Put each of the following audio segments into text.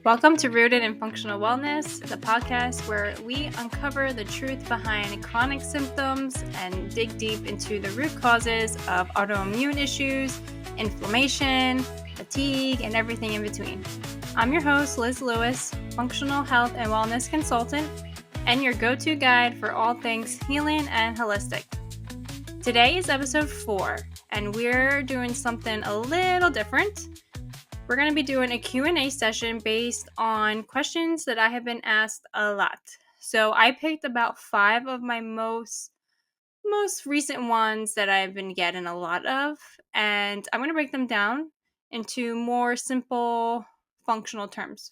Welcome to Rooted in Functional Wellness, the podcast where we uncover the truth behind chronic symptoms and dig deep into the root causes of autoimmune issues, inflammation, fatigue, and everything in between. I'm your host, Liz Lewis, functional health and wellness consultant, and your go-to guide for all things healing and holistic. Today is episode 4, and we're doing something a little different. We're going to be doing a Q&A session based on questions that I have been asked a lot. So I picked about 5 of my most recent ones that I've been getting a lot of, and I'm going to break them down into more simple functional terms.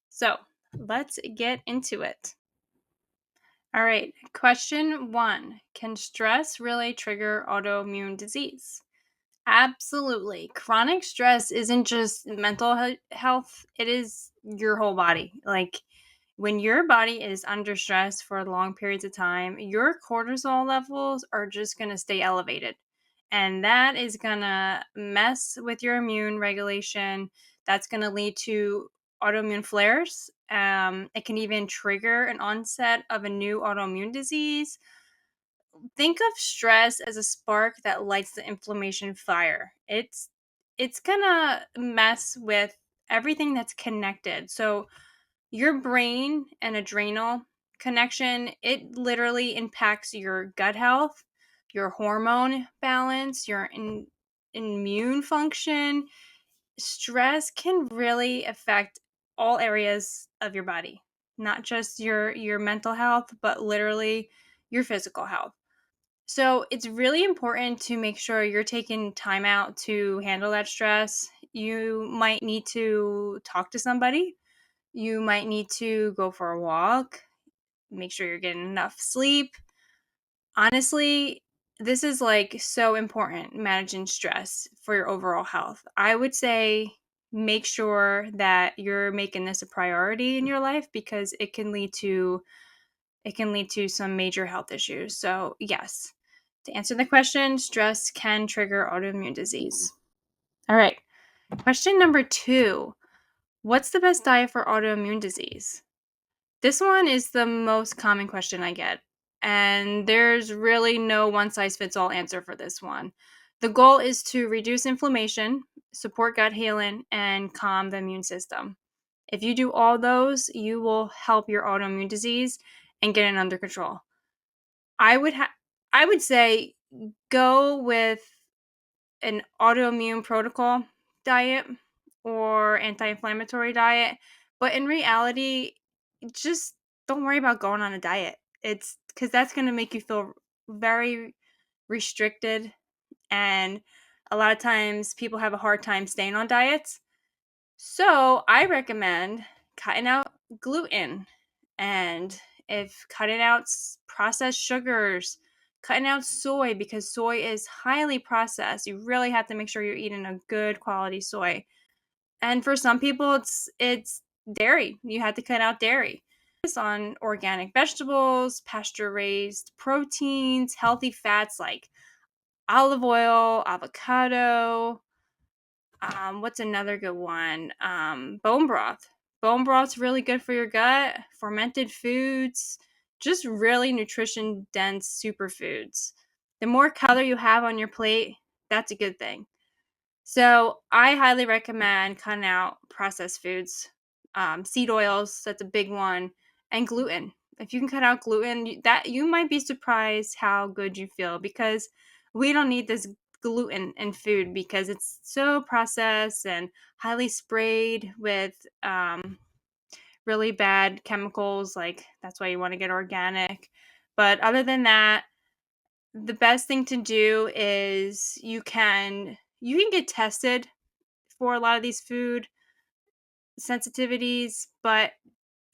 So let's get into it. All right, question 1. Can stress really trigger autoimmune disease? Absolutely. Chronic stress isn't just mental health, it is your whole body. Like when your body is under stress for long periods of time, your cortisol levels are just going to stay elevated. And that is going to mess with your immune regulation. That's going to lead to autoimmune flares. It can even trigger an onset of a new autoimmune disease. Think of stress as a spark that lights the inflammation fire. It's gonna mess with everything that's connected. So your brain and adrenal connection, it literally impacts your gut health, your hormone balance, your immune function. Stress can really affect all areas of your body, not just your mental health, but literally your physical health. So it's really important to make sure you're taking time out to handle that stress. You might need to talk to somebody. You might need to go for a walk. Make sure you're getting enough sleep. Honestly, this is like so important, managing stress for your overall health. I would say make sure that you're making this a priority in your life because it can lead to some major health issues. So, yes. To answer the question, stress can trigger autoimmune disease. All right. Question number 2. What's the best diet for autoimmune disease? This one is the most common question I get, and there's really no one-size-fits-all answer for this one. The goal is to reduce inflammation, support gut healing, and calm the immune system. If you do all those, you will help your autoimmune disease and get it under control. I would say go with an autoimmune protocol diet or anti-inflammatory diet, but in reality, just don't worry about going on a diet. It's because that's going to make you feel very restricted, and a lot of times people have a hard time staying on diets. So I recommend cutting out gluten, and if cutting out processed sugars, cutting out soy, because soy is highly processed. You really have to make sure you're eating a good quality soy. And for some people, it's dairy. You have to cut out dairy. Focus on organic vegetables, pasture raised proteins, healthy fats like olive oil, avocado. What's another good one? Bone broth. Bone broth's really good for your gut. Fermented foods, just really nutrition dense superfoods. The more color you have on your plate, that's a good thing. So I highly recommend cutting out processed foods, seed oils. That's a big one, and gluten. If you can cut out gluten, that you might be surprised how good you feel because we don't need this gluten in food because it's so processed and highly sprayed with really bad chemicals. Like that's why you want to get organic. But other than that, the best thing to do is you can get tested for a lot of these food sensitivities, but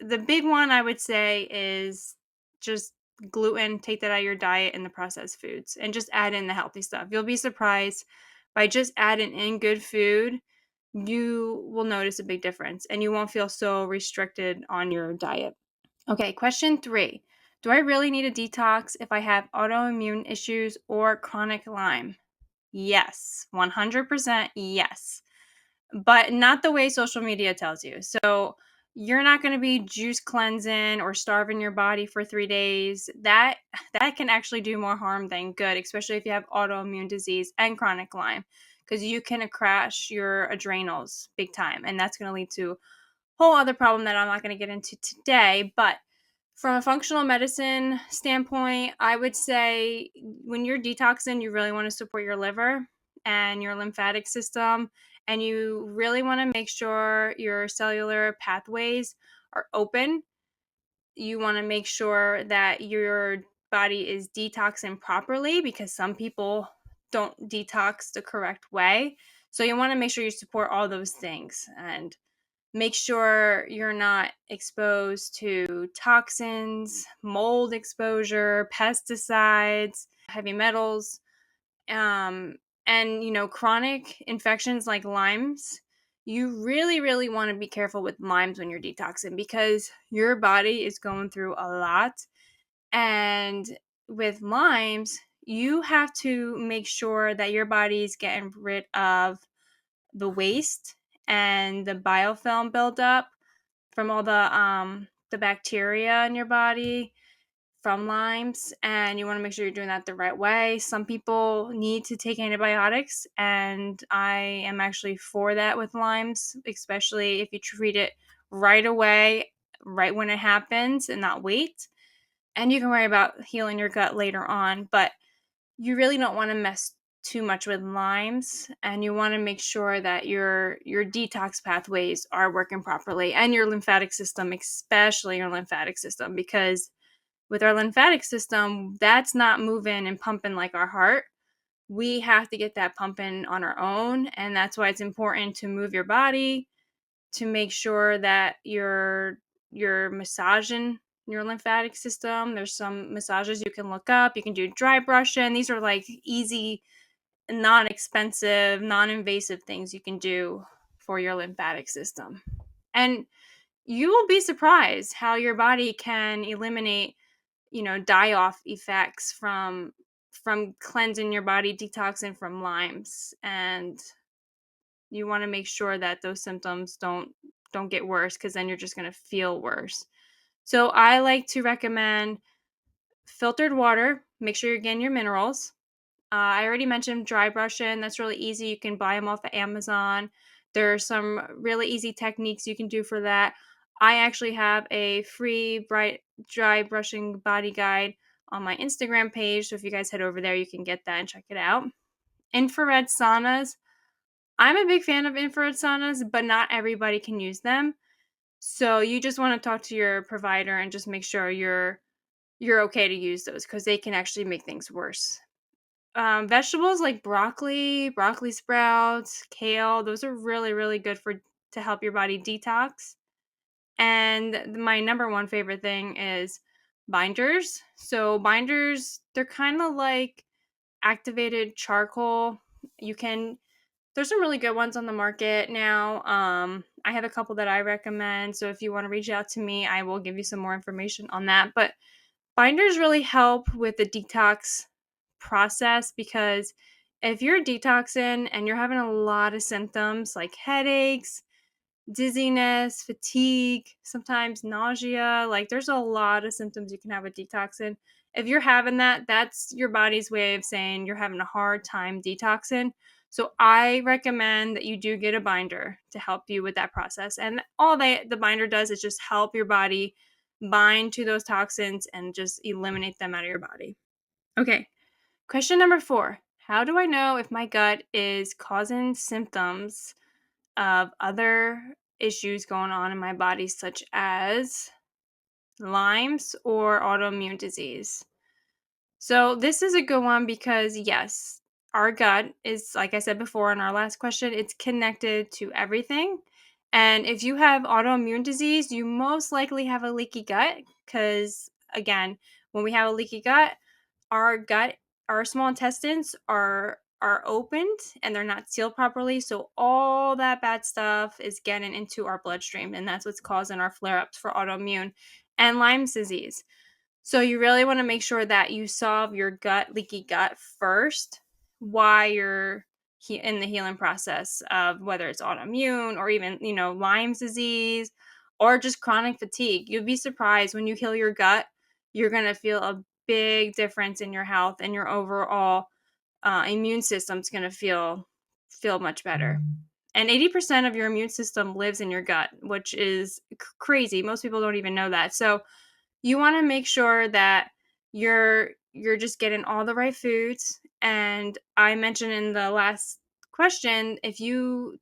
the big one I would say is just gluten. Take that out of your diet and the processed foods and just add in the healthy stuff. You'll be surprised by just adding in good food, you will notice a big difference and you won't feel so restricted on your diet. Okay, question 3. Do I really need a detox if I have autoimmune issues or chronic Lyme? Yes, 100% yes. But not the way social media tells you. So you're not going to be juice cleansing or starving your body for 3 days. That can actually do more harm than good, especially if you have autoimmune disease and chronic Lyme, because you can crash your adrenals big time, and that's going to lead to a whole other problem that I'm not going to get into today. But from a functional medicine standpoint, I would say when you're detoxing, you really want to support your liver and your lymphatic system, and you really want to make sure your cellular pathways are open. You want to make sure that your body is detoxing properly, because some people don't detox the correct way. So you want to make sure you support all those things, and make sure you're not exposed to toxins, mold exposure, pesticides, heavy metals, um, and chronic infections like Lymes. You really, really want to be careful with Lymes when you're detoxing, because your body is going through a lot. And with Lymes, you have to make sure that your body's getting rid of the waste and the biofilm buildup from all the bacteria in your body from Lymes, and you want to make sure you're doing that the right way. Some people need to take antibiotics, and I am actually for that with Lymes, especially if you treat it right away, right when it happens, and not wait. And you can worry about healing your gut later on, but you really don't want to mess too much with Lymes, and you want to make sure that your detox pathways are working properly, and your lymphatic system, especially your lymphatic system, because with our lymphatic system, that's not moving and pumping like our heart. We have to get that pumping on our own, and that's why it's important to move your body, to make sure that you're massaging your lymphatic system. There's some massages you can look up. You can do dry brushing. These are like easy, non-expensive, non-invasive things you can do for your lymphatic system. And you will be surprised how your body can eliminate, die-off effects from cleansing your body, detoxing from Lymes. And you want to make sure that those symptoms don't get worse, because then you're just going to feel worse. So I like to recommend filtered water. Make sure you're getting your minerals. I already mentioned dry brushing. That's really easy. You can buy them off of Amazon. There are some really easy techniques you can do for that. I actually have a free dry brushing body guide on my Instagram page. So if you guys head over there, you can get that and check it out. Infrared saunas. I'm a big fan of infrared saunas, but not everybody can use them. So you just want to talk to your provider and just make sure you're okay to use those, because they can actually make things worse. Vegetables like broccoli sprouts, kale, those are really, really good to help your body detox. And my number one favorite thing is binders. So binders, they're kind of like activated charcoal. You can There's some really good ones on the market now. I have a couple that I recommend. So if you want to reach out to me, I will give you some more information on that. But binders really help with the detox process, because if you're detoxing and you're having a lot of symptoms like headaches, dizziness, fatigue, sometimes nausea, like there's a lot of symptoms you can have with detoxing. If you're having that, that's your body's way of saying you're having a hard time detoxing. So I recommend that you do get a binder to help you with that process. And all the binder does is just help your body bind to those toxins and just eliminate them out of your body. Okay, question number 4. How do I know if my gut is causing symptoms of other issues going on in my body, such as Lyme's or autoimmune disease? So, this is a good one, because, yes, our gut is, like I said before in our last question, it's connected to everything. And if you have autoimmune disease, you most likely have a leaky gut, because, again, when we have a leaky gut, our gut, our small intestines are opened and they're not sealed properly, so all that bad stuff is getting into our bloodstream, and that's what's causing our flare-ups for autoimmune and Lyme's disease. So you really want to make sure that you solve your leaky gut first while you're in the healing process of whether it's autoimmune or even, Lyme's disease, or just chronic fatigue. You'll be surprised when you heal your gut, you're going to feel a big difference in your health, and your overall immune system's going to feel much better. And 80% of your immune system lives in your gut, which is crazy. Most people don't even know that. So you want to make sure that you're just getting all the right foods. And I mentioned in the last question, if you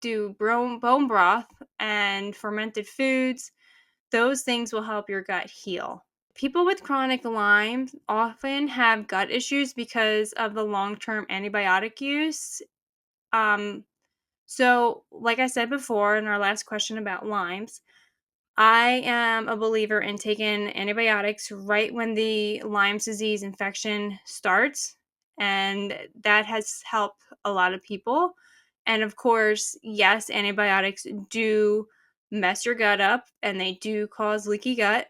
do bone broth and fermented foods, those things will help your gut heal. People with chronic Lyme often have gut issues because of the long-term antibiotic use. So, like I said before in our last question about Lymes, I am a believer in taking antibiotics right when the Lyme disease infection starts, and that has helped a lot of people. And of course, yes, antibiotics do mess your gut up and they do cause leaky gut.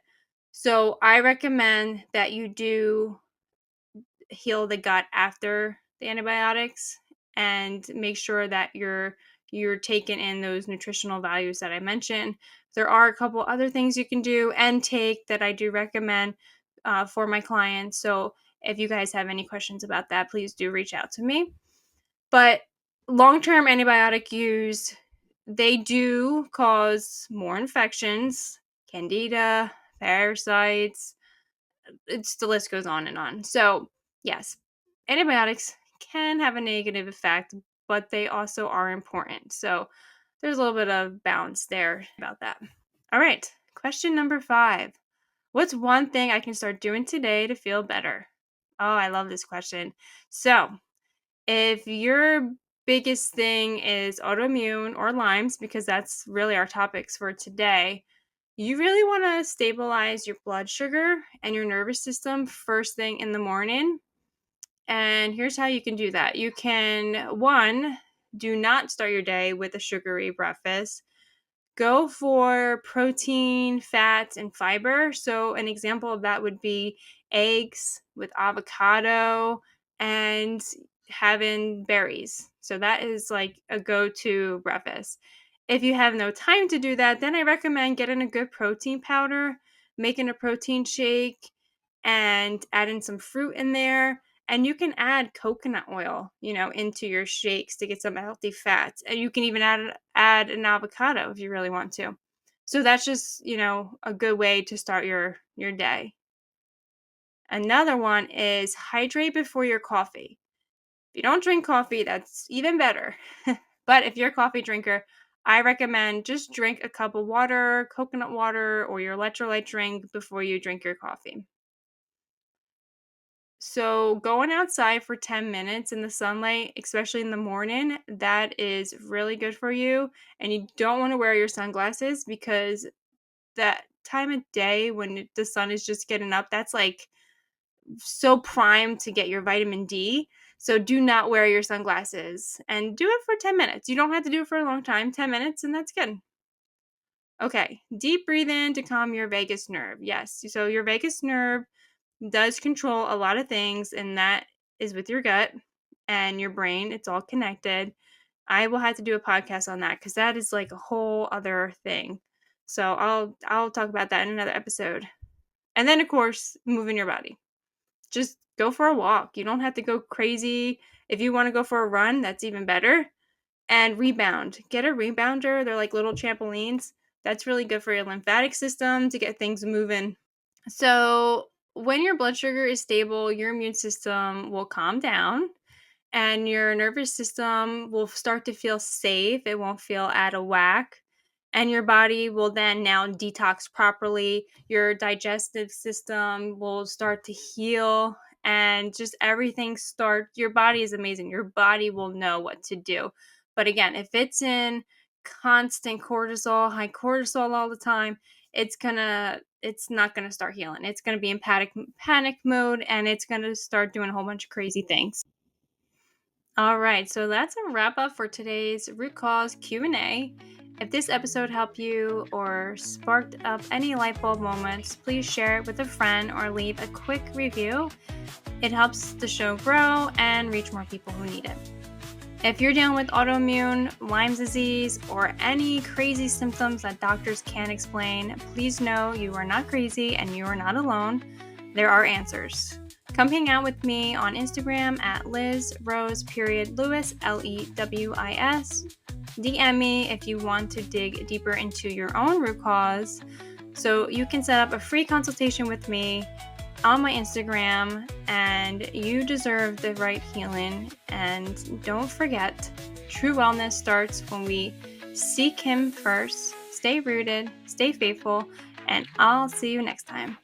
So I recommend that you do heal the gut after the antibiotics and make sure that you're taking in those nutritional values that I mentioned. There are a couple other things you can do and take that I do recommend for my clients. So if you guys have any questions about that, please do reach out to me. But long-term antibiotic use, they do cause more infections, candida, parasites. The list goes on and on. So yes, antibiotics can have a negative effect, but they also are important. So there's a little bit of balance there about that. All right, question number 5. What's one thing I can start doing today to feel better? Oh, I love this question. So if your biggest thing is autoimmune or Lymes, because that's really our topics for today, you really want to stabilize your blood sugar and your nervous system first thing in the morning. And here's how you can do that. You can, one, do not start your day with a sugary breakfast. Go for protein, fats, and fiber. So, an example of that would be eggs with avocado and having berries. So, that is like a go to breakfast. If you have no time to do that, then I recommend getting a good protein powder, making a protein shake, and adding some fruit in there. And you can add coconut oil, into your shakes to get some healthy fats. And you can even add an avocado if you really want to. So that's just, a good way to start your day. Another one is hydrate before your coffee. If you don't drink coffee, that's even better. But if you're a coffee drinker, I recommend just drink a cup of water, coconut water, or your electrolyte drink before you drink your coffee. So going outside for 10 minutes in the sunlight, especially in the morning, that is really good for you. And you don't want to wear your sunglasses because that time of day when the sun is just getting up, that's like so primed to get your vitamin D. So do not wear your sunglasses and do it for 10 minutes. You don't have to do it for a long time, 10 minutes, and that's good. Okay, deep breathe in to calm your vagus nerve. Yes, so your vagus nerve does control a lot of things, and that is with your gut and your brain. It's all connected. I will have to do a podcast on that because that is like a whole other thing. So I'll talk about that in another episode. And then of course, moving your body. Just go for a walk. You don't have to go crazy. If you want to go for a run, that's even better. And rebound. Get a rebounder. They're like little trampolines. That's really good for your lymphatic system to get things moving. So, when your blood sugar is stable, your immune system will calm down and your nervous system will start to feel safe. It won't feel out of whack. And your body will then now detox properly. Your digestive system will start to heal and just your body is amazing. Your body will know what to do. But again, if it's in constant cortisol, high cortisol all the time, it's not gonna start healing. It's gonna be in panic mode, and it's gonna start doing a whole bunch of crazy things. All right, so that's a wrap up for today's root cause Q&A. If this episode helped you or sparked up any light bulb moments, please share it with a friend or leave a quick review. It helps the show grow and reach more people who need it. If you're dealing with autoimmune, Lyme's disease, or any crazy symptoms that doctors can't explain, please know you are not crazy and you are not alone. There are answers. Come hang out with me on Instagram at LizRose_Lewis, Lewis. DM me if you want to dig deeper into your own root cause. So you can set up a free consultation with me on my Instagram, and you deserve the right healing. And don't forget, true wellness starts when we seek Him first. Stay rooted, stay faithful, and I'll see you next time.